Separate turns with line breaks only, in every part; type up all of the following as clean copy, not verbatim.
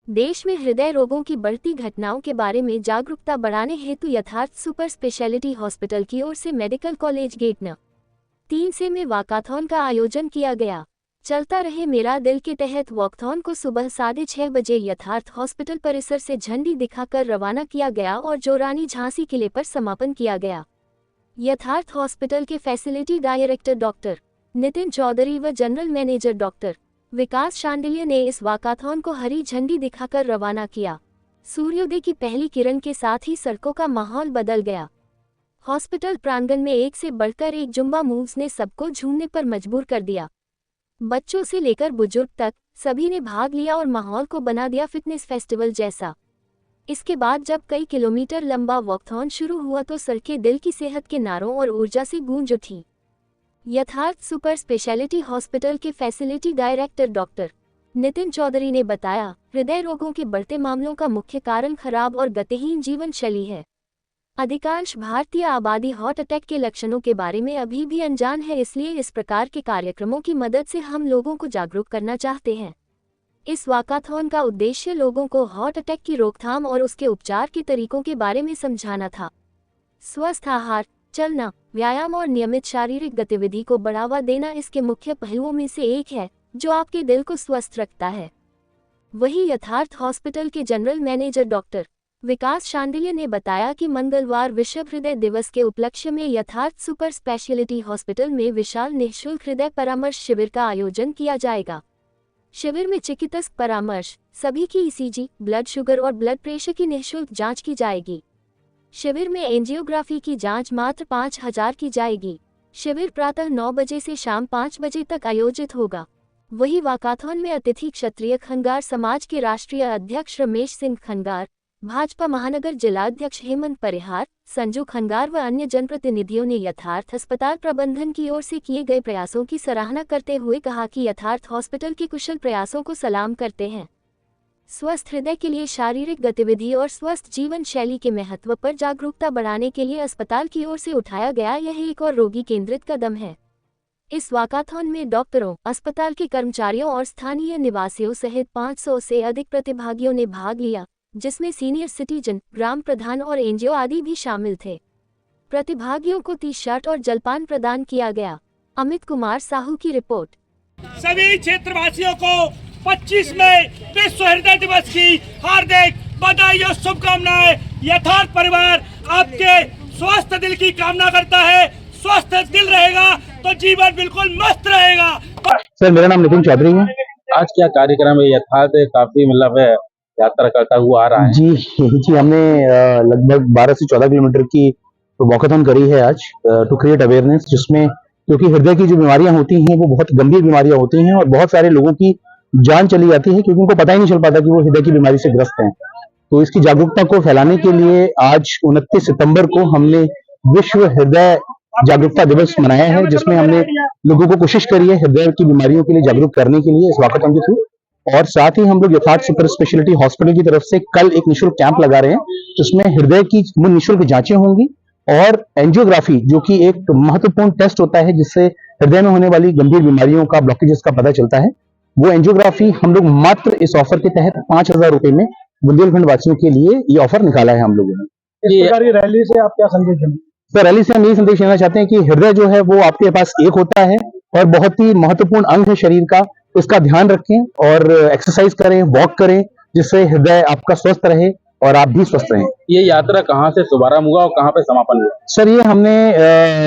देश में हृदय रोगों की बढ़ती घटनाओं के बारे में जागरूकता बढ़ाने हेतु यथार्थ सुपर स्पेशलिटी हॉस्पिटल की ओर से मेडिकल कॉलेज गेट न 3 से में वॉकाथॉन का आयोजन किया गया। चलता रहे मेरा दिल के तहत वॉकथॉन को सुबह 6:30 बजे यथार्थ हॉस्पिटल परिसर से झंडी दिखाकर रवाना किया गया और जो रानी झांसी किले पर समापन किया गया। यथार्थ हॉस्पिटल के facility director doctor Nitin Chaudhary व general manager doctor Vikas Shandilya ने इस वॉकाथॉन को हरी झंडी दिखाकर रवाना किया। सूर्योदय की पहली किरण के साथ ही सड़कों का माहौल बदल गया। हॉस्पिटल प्रांगण में एक से बढ़कर एक जुम्बा मूव्स ने सबको झूमने पर मजबूर कर दिया। बच्चों से लेकर बुजुर्ग तक सभी ने भाग लिया और माहौल को बना दिया फिटनेस फेस्टिवल जैसा। इसके बाद जब कई किलोमीटर लंबा वॉकथॉन शुरू हुआ तो सड़कें दिल की सेहत के नारों और ऊर्जा से गूंज उठी। यथार्थ सुपर स्पेशलिटी हॉस्पिटल के facility director doctor Nitin Chaudhary ने बताया, हृदय रोगों के बढ़ते मामलों का मुख्य कारण खराब और गतिहीन जीवन शैली है। अधिकांश भारतीय आबादी हार्ट अटैक के लक्षणों के बारे में अभी भी अनजान है, इसलिए इस प्रकार के कार्यक्रमों की मदद से हम लोगों को जागरूक करना चाहते हैं। इस वॉकाथॉन का उद्देश्य लोगों को हार्ट अटैक की रोकथाम और उसके उपचार के तरीकों के बारे में समझाना था। स्वस्थ आहार, चलना, व्यायाम और नियमित शारीरिक गतिविधि को बढ़ावा देना इसके मुख्य पहलुओं में से एक है जो आपके दिल को स्वस्थ रखता है। वहीं यथार्थ हॉस्पिटल के general manager doctor Vikas Shandilya ने बताया कि मंगलवार विश्व हृदय दिवस के उपलक्ष्य में यथार्थ सुपर स्पेशलिटी हॉस्पिटल में विशाल निःशुल्क हृदय परामर्श शिविर का आयोजन किया जाएगा। शिविर में चिकित्सक परामर्श, सभी की ईसीजी, ब्लड शुगर और ब्लड प्रेशर की निःशुल्क जांच की जाएगी। शिविर में एंजियोग्राफी की जांच मात्र 5,000 की जाएगी। शिविर प्रातः 9 बजे से शाम 5 बजे तक आयोजित होगा। वहीं वॉकाथॉन में अतिथि क्षत्रिय खंगार समाज के राष्ट्रीय अध्यक्ष रमेश सिंह खंगार, भाजपा महानगर जिलाध्यक्ष हेमंत परिहार, संजू खंगार व अन्य जनप्रतिनिधियों ने यथार्थ अस्पताल प्रबंधन की ओर से किए गए प्रयासों की सराहना करते हुए कहा कि यथार्थ हॉस्पिटल के कुशल प्रयासों को सलाम करते हैं। स्वस्थ हृदय के लिए शारीरिक गतिविधि और स्वस्थ जीवन शैली के महत्व पर जागरूकता बढ़ाने के लिए अस्पताल की ओर से उठाया गया यह एक और रोगी केंद्रित कदम है। इस वॉकाथॉन में डॉक्टरों, अस्पताल के कर्मचारियों और स्थानीय निवासियों सहित 500 से अधिक प्रतिभागियों ने भाग लिया, जिसमें सीनियर सिटीजन, ग्राम प्रधान और एनजीओ आदि भी शामिल थे। प्रतिभागियों को टी-शर्ट और जलपान प्रदान किया गया। अमित कुमार साहू की रिपोर्ट।
सभी क्षेत्रवासियों को 25 मई विश्व हृदय दिवस की हार्दिक बधाई और शुभकामनाएं। यथार्थ परिवार आपके स्वस्थ दिल की कामना करता है। स्वस्थ दिल रहेगा तो जीवन बिल्कुल मस्त रहेगा।
सर, मेरा नाम नितिन चौधरी है।
आज क्या कार्यक्रम है? यथार्थ काफी मतलब है यात्रा करता हुआ आ रहा है।
जी, हमने लगभग 12 से 14 किलोमीटर की वॉकाथॉन करी है आज टू क्रिएट अवेयरनेस, जिसमें क्योंकि हृदय की जो बीमारियां होती हैं वो बहुत गंभीर बीमारियां होती हैं और बहुत सारे लोगों की जान चली जाती है क्योंकि उनको पता ही नहीं चल पाता कि वो हृदय की बीमारी से ग्रस्त हैं। तो इसकी जागरूकता को फैलाने के लिए आज 29 सितंबर को हमने विश्व हृदय जागरूकता दिवस मनाया है, जिसमें हमने लोगों को कोशिश करी है हृदय की बीमारियों के लिए जागरूक करने के लिए इस वॉकाथॉन के थ्रू। और साथ ही हम लोग यथार्थ सुपर स्पेशलिटी हॉस्पिटल की तरफ से कल एक निःशुल्क कैंप लगा रहे हैं, जिसमें हृदय की निःशुल्क जांचें होंगी और एंजियोग्राफी, जो कि एक महत्वपूर्ण टेस्ट होता है जिससे हृदय में होने वाली गंभीर बीमारियों का, ब्लॉकेजेस का पता चलता है, वो एंजियोग्राफी हम लोग मात्र इस ऑफर के तहत 5,000 रुपए में बुंदेलखंड वासियों के लिए ये ऑफर निकाला है हम लोगों ने।
इस प्रकार की रैली से आप क्या संदेश देंगे?
सर, रैली से हम यही संदेश देना चाहते हैं कि हृदय जो है वो आपके पास एक होता है और बहुत ही महत्वपूर्ण अंग है शरीर का। इसका ध्यान रखें और एक्सरसाइज करें, वॉक करें, जिससे हृदय आपका स्वस्थ रहे और आप भी स्वस्थ रहें।
ये यात्रा कहाँ से शुभारंभ हुआ और कहाँ पे समापन हुआ?
सर, ये हमने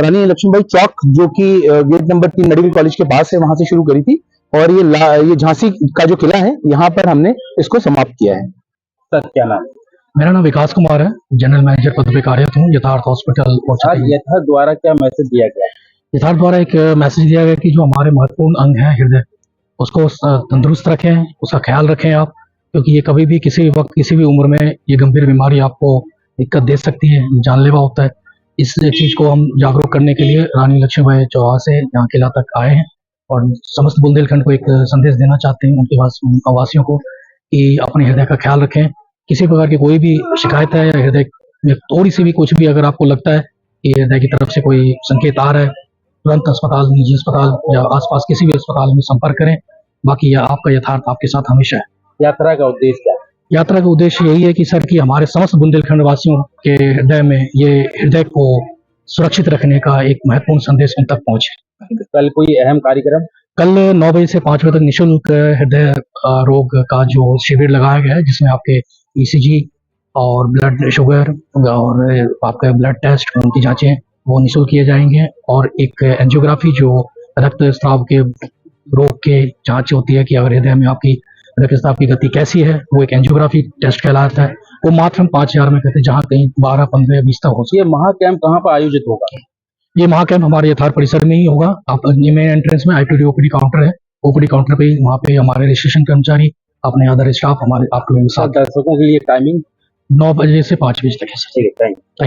रानी लक्ष्मीबाई चौक, जो कि गेट नंबर 3 मेडिकल कॉलेज के पास है, वहां से शुरू करी थी और ये झांसी का जो किला है, यहाँ पर हमने इसको समाप्त किया है।
सर, क्या नाम?
मेरा नाम विकास कुमार है, जनरल मैनेजर पद पे कार्यरत हूँ यथार्थ हॉस्पिटल।
यथार्थ द्वारा क्या मैसेज दिया गया?
यथार्थ द्वारा एक मैसेज दिया गया कि जो हमारे महत्वपूर्ण अंग है हृदय, उसको तंदुरुस्त रखें, उसका ख्याल रखें आप, क्योंकि ये कभी भी किसी वक्त किसी भी उम्र में ये गंभीर बीमारी आपको दिक्कत दे सकती है, जानलेवा होता है। इस चीज को हम जागरूक करने के लिए रानी लक्ष्मीबाई चौक से यहाँ किला तक आए हैं और समस्त बुंदेलखंड को एक संदेश देना चाहते हैं उनके वासियों को कि अपने हृदय का ख्याल रखें। किसी प्रकार की कोई भी शिकायत है या हृदय में थोड़ी सी भी कुछ भी अगर आपको लगता है कि हृदय की तरफ से कोई संकेत आ रहा है, तुरंत अस्पताल, निजी अस्पताल या आसपास किसी भी अस्पताल में संपर्क करें। बाकी आपका यथार्थ आपके साथ हमेशा है।
यात्रा का उद्देश्य क्या है?
यात्रा का उद्देश्य यही है कि सर कि हमारे समस्त बुंदेलखंड वासियों के हृदय में ये हृदय को सुरक्षित रखने का एक महत्वपूर्ण संदेश उन तक पहुंचे।
कल कोई अहम कार्यक्रम?
कल 9 बजे से 5 बजे तक निःशुल्क हृदय रोग का जो शिविर लगाया गया है, जिसमें आपके ईसीजी और ब्लड शुगर और आपका ब्लड टेस्ट उनकी जांचें वो निःशुल्क किए जाएंगे, और एक एंजियोग्राफी जो रक्त स्राव के रोग के जांच होती है कि अगर हृदय में आपकी रक्त स्राव की गति कैसी है, वो एक एंजियोग्राफी टेस्ट कहलाता है। वो मात्र हम 5,000 में करते हैं, जहाँ कहीं 12, 15 या 20 तक हो सकता
ये महा कैंप कहाँ पर आयोजित होगा?
है। ये महाकैंप हमारे यथार्थ परिसर में ही होगा। आप मेन एंट्रेंस में आईपीडी ओपीडी काउंटर है, ओपीडी काउंटर पे वहाँ पे हमारे रजिस्ट्रेशन कर्मचारी, अपने अदर स्टाफ हमारे आप लोगों के साथ।
दर्शकों के लिए टाइमिंग?
9 बजे से 5 बजे तक है सर।
ठीक है, थैंक यू।